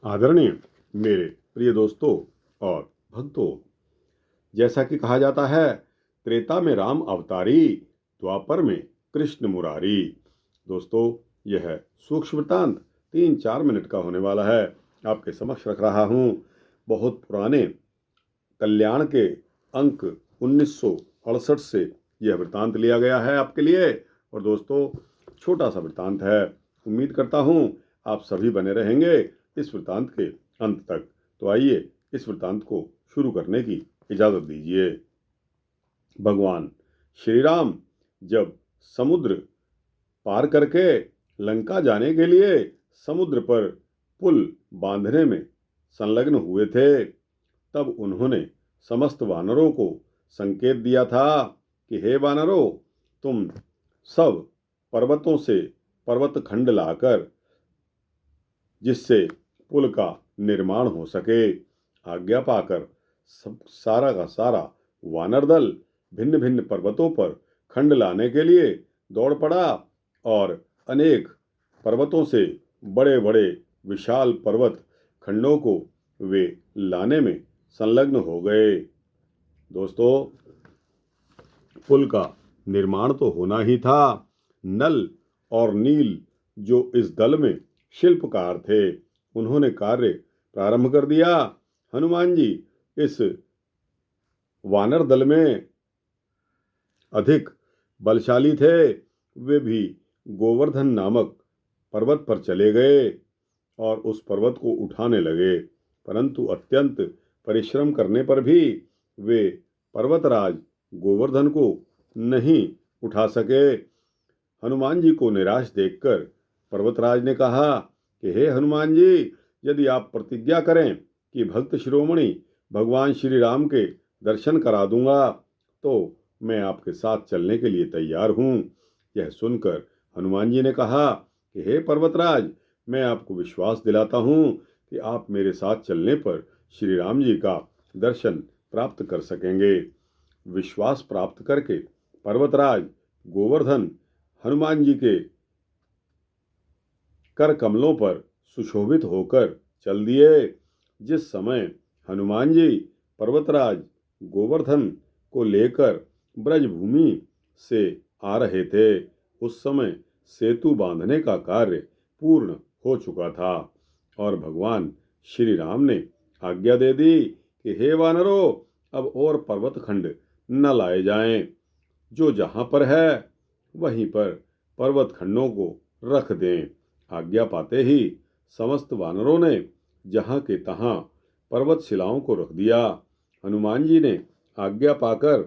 आदरणीय मेरे प्रिय दोस्तों और भक्तों, जैसा कि कहा जाता है, त्रेता में राम अवतारी, द्वापर में कृष्ण मुरारी। दोस्तों, यह सूक्ष्म वृत्तांत 3-4 मिनट का होने वाला है। आपके समक्ष रख रहा हूँ। बहुत पुराने कल्याण के अंक 1968 से यह वृत्तांत लिया गया है आपके लिए। और दोस्तों, छोटा सा वृत्तांत है। उम्मीद करता हूँ आप सभी बने रहेंगे इस वृत्तांत के अंत तक। तो आइए इस वृत्तांत को शुरू करने की इजाजत दीजिए। भगवान श्री राम जब समुद्र पार करके लंका जाने के लिए समुद्र पर पुल बांधने में संलग्न हुए थे, तब उन्होंने समस्त वानरों को संकेत दिया था कि हे वानरों, तुम सब पर्वतों से पर्वत खंड लाकर जिससे पुल का निर्माण हो सके। आज्ञा पाकर सब सारा का सारा वानर दल भिन्न भिन्न पर्वतों पर खंड लाने के लिए दौड़ पड़ा और अनेक पर्वतों से बड़े बड़े विशाल पर्वत खंडों को वे लाने में संलग्न हो गए। दोस्तों, पुल का निर्माण तो होना ही था। नल और नील जो इस दल में शिल्पकार थे, उन्होंने कार्य प्रारंभ कर दिया। हनुमान जी इस वानर दल में अधिक बलशाली थे। वे भी गोवर्धन नामक पर्वत पर चले गए और उस पर्वत को उठाने लगे, परंतु अत्यंत परिश्रम करने पर भी वे पर्वतराज गोवर्धन को नहीं उठा सके। हनुमान जी को निराश देखकर पर्वतराज ने कहा कि हे हनुमान जी, यदि आप प्रतिज्ञा करें कि भक्त शिरोमणि भगवान श्री राम के दर्शन करा दूंगा, तो मैं आपके साथ चलने के लिए तैयार हूँ। यह सुनकर हनुमान जी ने कहा कि हे पर्वतराज, मैं आपको विश्वास दिलाता हूँ कि आप मेरे साथ चलने पर श्री राम जी का दर्शन प्राप्त कर सकेंगे। विश्वास प्राप्त करके पर्वतराज गोवर्धन हनुमान जी के कर कमलों पर सुशोभित होकर चल दिए। जिस समय हनुमान जी पर्वतराज गोवर्धन को लेकर ब्रजभूमि से आ रहे थे, उस समय सेतु बांधने का कार्य पूर्ण हो चुका था और भगवान श्री राम ने आज्ञा दे दी कि हे वानरों, अब और पर्वत खंड न लाए जाएं। जो जहां पर है वहीं पर पर्वत खंडों को रख दें। आज्ञा पाते ही समस्त वानरों ने जहां के तहां पर्वत शिलाओं को रख दिया। हनुमान जी ने आज्ञा पाकर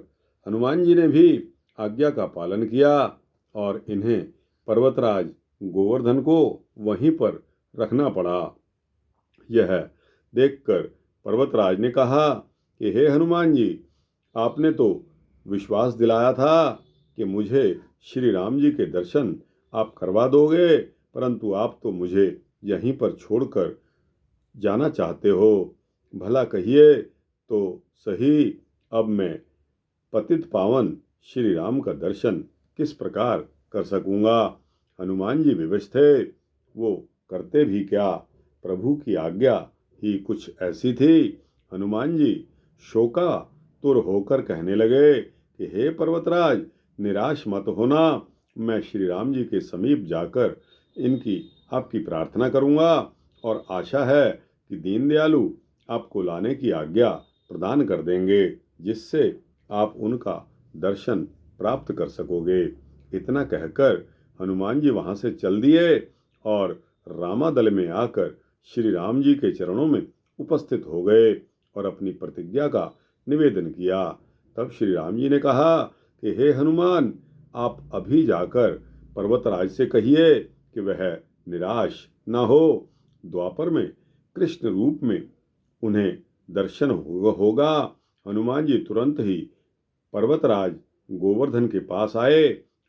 हनुमान जी ने भी आज्ञा का पालन किया और इन्हें पर्वतराज गोवर्धन को वहीं पर रखना पड़ा। यह देखकर पर्वतराज ने कहा कि हे हनुमान जी, आपने तो विश्वास दिलाया था कि मुझे श्री राम जी के दर्शन आप करवा दोगे, परंतु आप तो मुझे यहीं पर छोड़कर जाना चाहते हो। भला कहिए तो सही, अब मैं पतित पावन श्री राम का दर्शन किस प्रकार कर सकूंगा। हनुमान जी विवश थे, वो करते भी क्या। प्रभु की आज्ञा ही कुछ ऐसी थी। हनुमान जी शोकातुर होकर कहने लगे कि हे पर्वतराज, निराश मत होना। मैं श्री राम जी के समीप जाकर इनकी आपकी प्रार्थना करूंगा और आशा है कि दीनदयालु आपको लाने की आज्ञा प्रदान कर देंगे, जिससे आप उनका दर्शन प्राप्त कर सकोगे। इतना कहकर हनुमान जी वहां से चल दिए और रामादल में आकर श्री राम जी के चरणों में उपस्थित हो गए और अपनी प्रतिज्ञा का निवेदन किया। तब श्री राम जी ने कहा कि हे हनुमान, आप अभी जाकर पर्वतराज से कहिए कि वह निराश न हो। द्वापर में कृष्ण रूप में उन्हें दर्शन होगा। हनुमान जी तुरंत ही पर्वतराज गोवर्धन के पास आए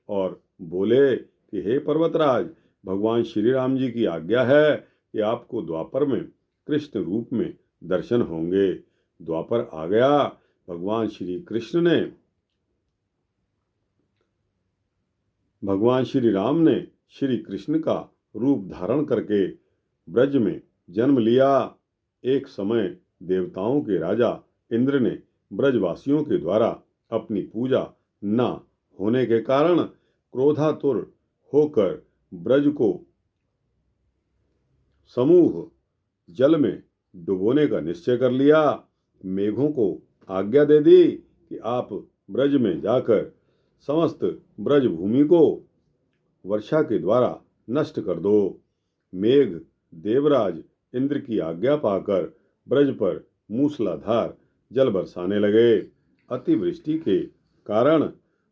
और बोले कि हे पर्वतराज, भगवान श्री राम जी की आज्ञा है कि आपको द्वापर में कृष्ण रूप में दर्शन होंगे। द्वापर आ गया। भगवान श्री राम ने श्री कृष्ण का रूप धारण करके ब्रज में जन्म लिया। एक समय देवताओं के राजा इंद्र ने ब्रजवासियों के द्वारा अपनी पूजा न होने के कारण क्रोधातुर होकर ब्रज को समूह जल में डुबोने का निश्चय कर लिया। मेघों को आज्ञा दे दी कि आप ब्रज में जाकर समस्त ब्रज भूमि को वर्षा के द्वारा नष्ट कर दो। मेघ देवराज इंद्र की आज्ञा पाकर ब्रज पर मूसलाधार जल बरसाने लगे। अतिवृष्टि के कारण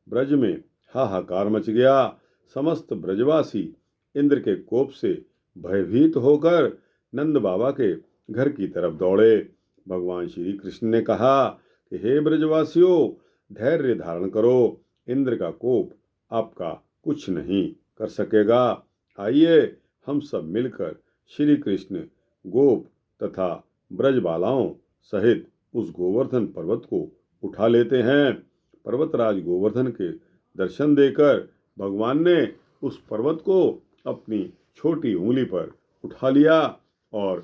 ब्रज में हाहाकार मच गया। समस्त ब्रजवासी इंद्र के कोप से भयभीत होकर नंद बाबा के घर की तरफ दौड़े। भगवान श्री कृष्ण ने कहा कि हे ब्रजवासियों, धैर्य धारण करो, इंद्र का कोप आपका कुछ नहीं कर सकेगा। आइए हम सब मिलकर श्री कृष्ण गोप तथा ब्रजबालाओं सहित उस गोवर्धन पर्वत को उठा लेते हैं। पर्वतराज गोवर्धन के दर्शन देकर भगवान ने उस पर्वत को अपनी छोटी उंगली पर उठा लिया और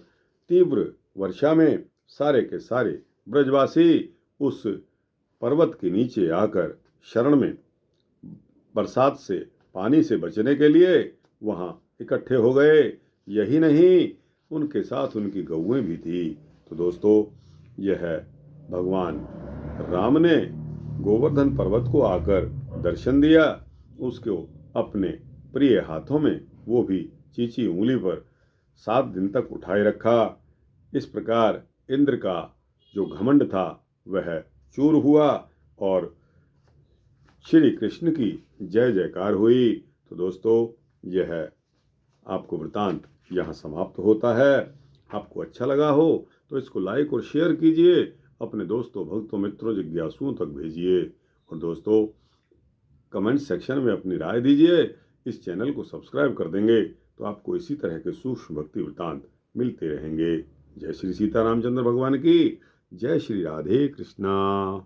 तीव्र वर्षा में सारे के सारे ब्रजवासी उस पर्वत के नीचे आकर शरण में बरसात से पानी से बचने के लिए वहां इकट्ठे हो गए। यही नहीं, उनके साथ उनकी गौएं भी थी। तो दोस्तों, यह भगवान राम ने गोवर्धन पर्वत को आकर दर्शन दिया, उसको अपने प्रिय हाथों में, वो भी चीची उंगली पर 7 दिन तक उठाए रखा। इस प्रकार इंद्र का जो घमंड था वह चूर हुआ और श्री कृष्ण की जय जयकार हुई। तो दोस्तों, यह आपको वृतांत यहाँ समाप्त होता है। आपको अच्छा लगा हो तो इसको लाइक और शेयर कीजिए, अपने दोस्तों, भक्तों, मित्रों, जिज्ञासुओं तक भेजिए और दोस्तों कमेंट सेक्शन में अपनी राय दीजिए। इस चैनल को सब्सक्राइब कर देंगे तो आपको इसी तरह के सूक्ष्म भक्ति वृतांत मिलते रहेंगे। जय श्री सीतारामचंद्र भगवान की जय। श्री राधे कृष्णा।